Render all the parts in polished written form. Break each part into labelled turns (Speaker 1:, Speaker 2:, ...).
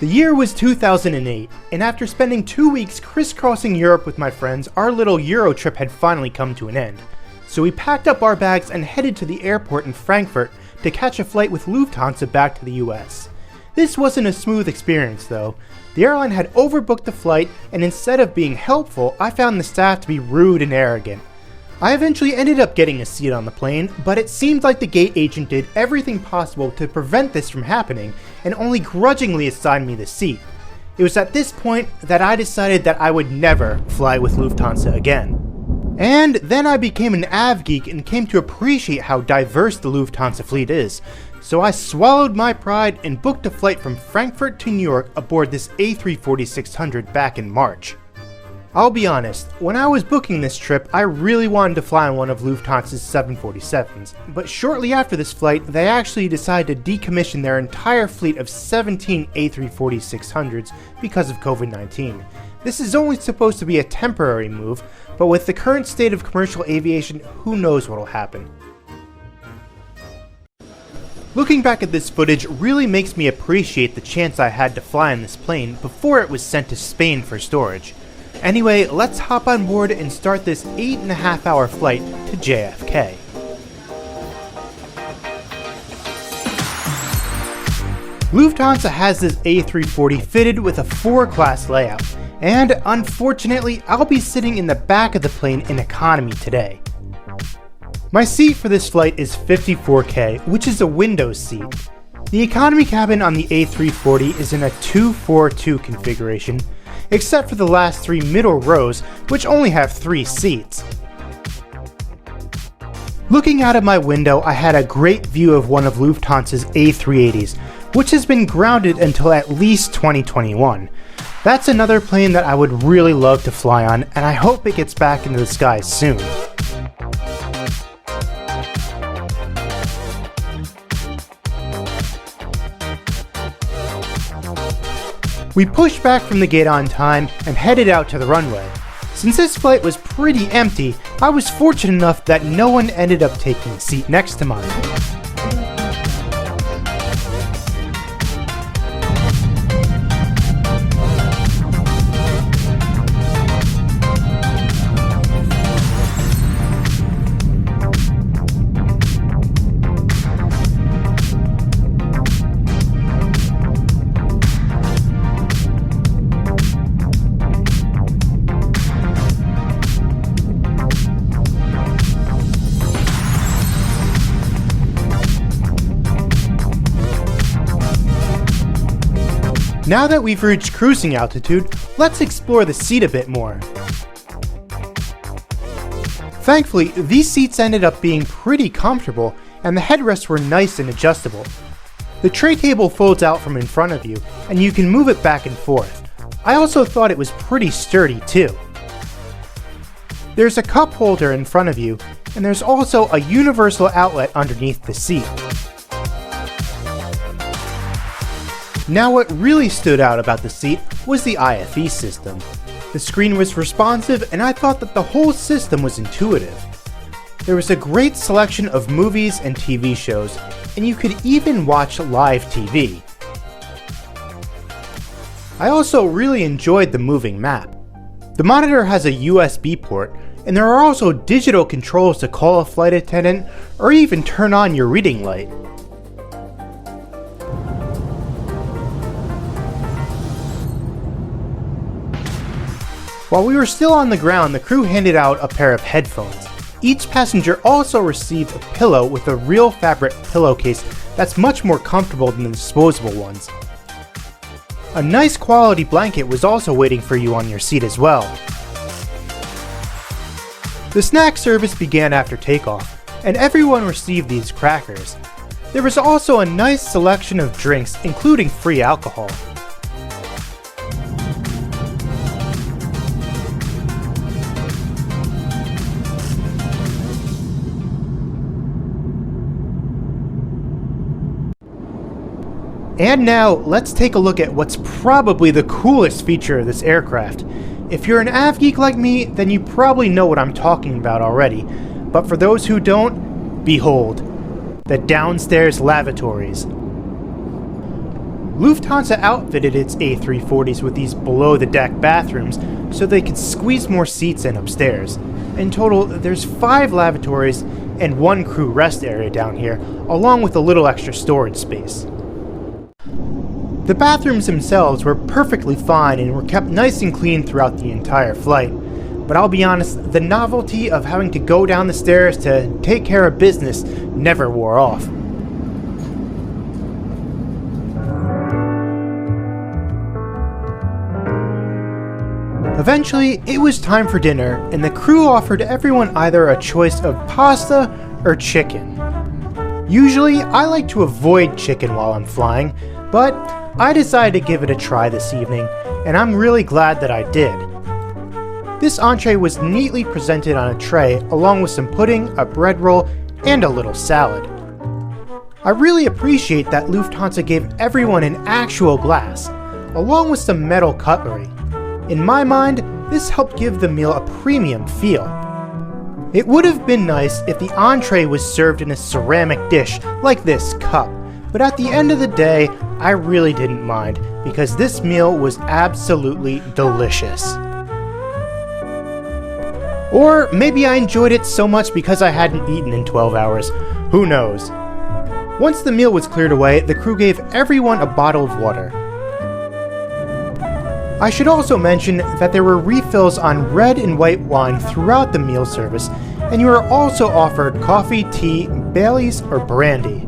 Speaker 1: The year was 2008, and after spending 2 weeks crisscrossing Europe with my friends, our little Euro trip had finally come to an end. So we packed up our bags and headed to the airport in Frankfurt to catch a flight with Lufthansa back to the US. This wasn't a smooth experience though. The airline had overbooked the flight, and instead of being helpful, I found the staff to be rude and arrogant. I eventually ended up getting a seat on the plane, but it seemed like the gate agent did everything possible to prevent this from happening and only grudgingly assigned me the seat. It was at this point that I decided that I would never fly with Lufthansa again. And then I became an AV geek and came to appreciate how diverse the Lufthansa fleet is. So I swallowed my pride and booked a flight from Frankfurt to New York aboard this A340-600 back in March. I'll be honest, when I was booking this trip, I really wanted to fly on one of Lufthansa's 747s, but shortly after this flight, they actually decided to decommission their entire fleet of 17 A340-600s because of COVID-19. This is only supposed to be a temporary move, but with the current state of commercial aviation, who knows what'll happen. Looking back at this footage really makes me appreciate the chance I had to fly on this plane before it was sent to Spain for storage. Anyway, let's hop on board and start this 8.5-hour flight to JFK. Lufthansa has this A340 fitted with a 4-class layout, and unfortunately, I'll be sitting in the back of the plane in economy today. My seat for this flight is 54K, which is a window seat. The economy cabin on the A340 is in a 2-4-2 configuration, except for the last 3 middle rows, which only have 3 seats. Looking out of my window, I had a great view of one of Lufthansa's A380s, which has been grounded until at least 2021. That's another plane that I would really love to fly on, and I hope it gets back into the skies soon. We pushed back from the gate on time and headed out to the runway. Since this flight was pretty empty, I was fortunate enough that no one ended up taking the seat next to mine. Now that we've reached cruising altitude, let's explore the seat a bit more. Thankfully, these seats ended up being pretty comfortable, and the headrests were nice and adjustable. The tray table folds out from in front of you, and you can move it back and forth. I also thought it was pretty sturdy too. There's a cup holder in front of you, and there's also a universal outlet underneath the seat. Now what really stood out about the seat was the IFE system. The screen was responsive, and I thought that the whole system was intuitive. There was a great selection of movies and TV shows, and you could even watch live TV. I also really enjoyed the moving map. The monitor has a USB port, and there are also digital controls to call a flight attendant or even turn on your reading light. While we were still on the ground, the crew handed out a pair of headphones. Each passenger also received a pillow with a real fabric pillowcase that's much more comfortable than the disposable ones. A nice quality blanket was also waiting for you on your seat as well. The snack service began after takeoff, and everyone received these crackers. There was also a nice selection of drinks, including free alcohol. And now, let's take a look at what's probably the coolest feature of this aircraft. If you're an AV geek like me, then you probably know what I'm talking about already. But for those who don't, behold, the downstairs lavatories. Lufthansa outfitted its A340s with these below-the-deck bathrooms so they could squeeze more seats in upstairs. In total, there's 5 lavatories and 1 crew rest area down here, along with a little extra storage space. The bathrooms themselves were perfectly fine and were kept nice and clean throughout the entire flight. But I'll be honest, the novelty of having to go down the stairs to take care of business never wore off. Eventually, it was time for dinner, and the crew offered everyone either a choice of pasta or chicken. Usually, I like to avoid chicken while I'm flying, but I decided to give it a try this evening, and I'm really glad that I did. This entree was neatly presented on a tray, along with some pudding, a bread roll, and a little salad. I really appreciate that Lufthansa gave everyone an actual glass, along with some metal cutlery. In my mind, this helped give the meal a premium feel. It would have been nice if the entree was served in a ceramic dish like this cup, but at the end of the day, I really didn't mind because this meal was absolutely delicious. Or maybe I enjoyed it so much because I hadn't eaten in 12 hours. Who knows? Once the meal was cleared away, the crew gave everyone a bottle of water. I should also mention that there were refills on red and white wine throughout the meal service, and you were also offered coffee, tea, Baileys, or brandy.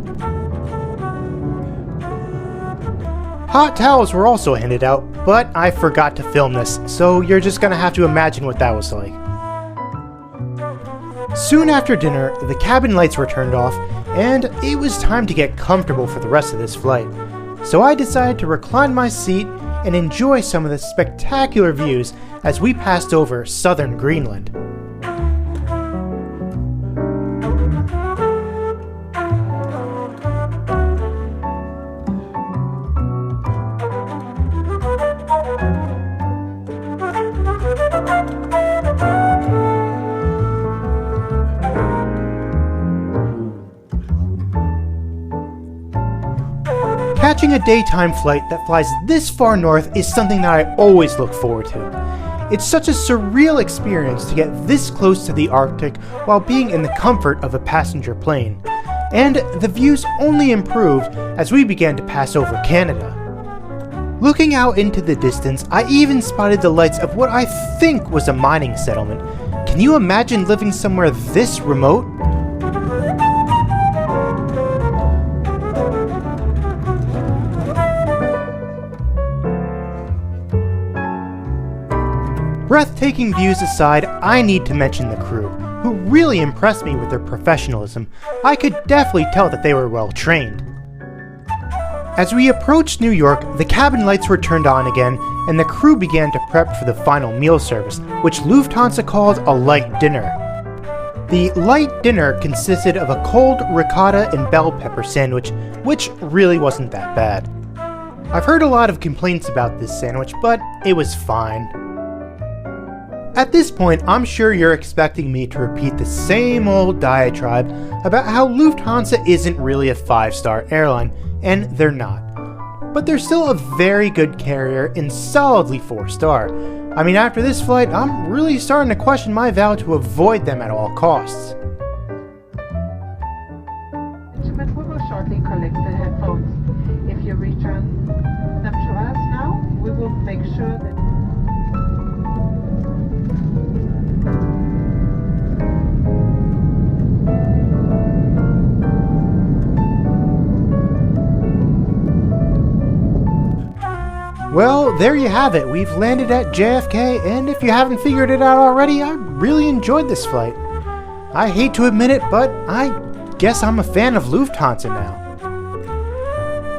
Speaker 1: Hot towels were also handed out, but I forgot to film this, so you're just gonna have to imagine what that was like. Soon after dinner, the cabin lights were turned off, and it was time to get comfortable for the rest of this flight. So I decided to recline my seat and enjoy some of the spectacular views as we passed over southern Greenland. Catching a daytime flight that flies this far north is something that I always look forward to. It's such a surreal experience to get this close to the Arctic while being in the comfort of a passenger plane. And the views only improved as we began to pass over Canada. Looking out into the distance, I even spotted the lights of what I think was a mining settlement. Can you imagine living somewhere this remote? Breathtaking views aside, I need to mention the crew, who really impressed me with their professionalism. I could definitely tell that they were well trained. As we approached New York, the cabin lights were turned on again, and the crew began to prep for the final meal service, which Lufthansa called a light dinner. The light dinner consisted of a cold ricotta and bell pepper sandwich, which really wasn't that bad. I've heard a lot of complaints about this sandwich, but it was fine. At this point, I'm sure you're expecting me to repeat the same old diatribe about how Lufthansa isn't really a 5-star airline, and they're not. But they're still a very good carrier and solidly 4-star. I mean, after this flight, I'm really starting to question my vow to avoid them at all costs.
Speaker 2: We will shortly collect the headphones. If you return them to us now, we will make sure that
Speaker 1: Well, there you have it. We've landed at JFK, and if you haven't figured it out already, I really enjoyed this flight. I hate to admit it, but I guess I'm a fan of Lufthansa now.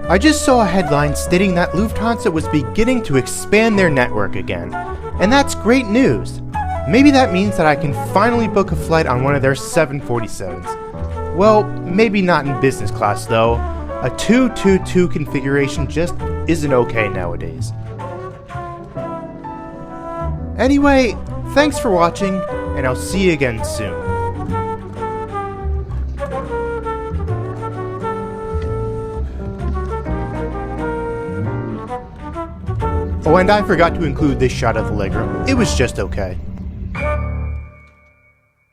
Speaker 1: I just saw a headline stating that Lufthansa was beginning to expand their network again, and that's great news. Maybe that means that I can finally book a flight on one of their 747s. Well, maybe not in business class though. A 222 configuration just isn't okay nowadays. Anyway, thanks for watching, and I'll see you again soon. Oh, and I forgot to include this shot of the legroom. It was just okay.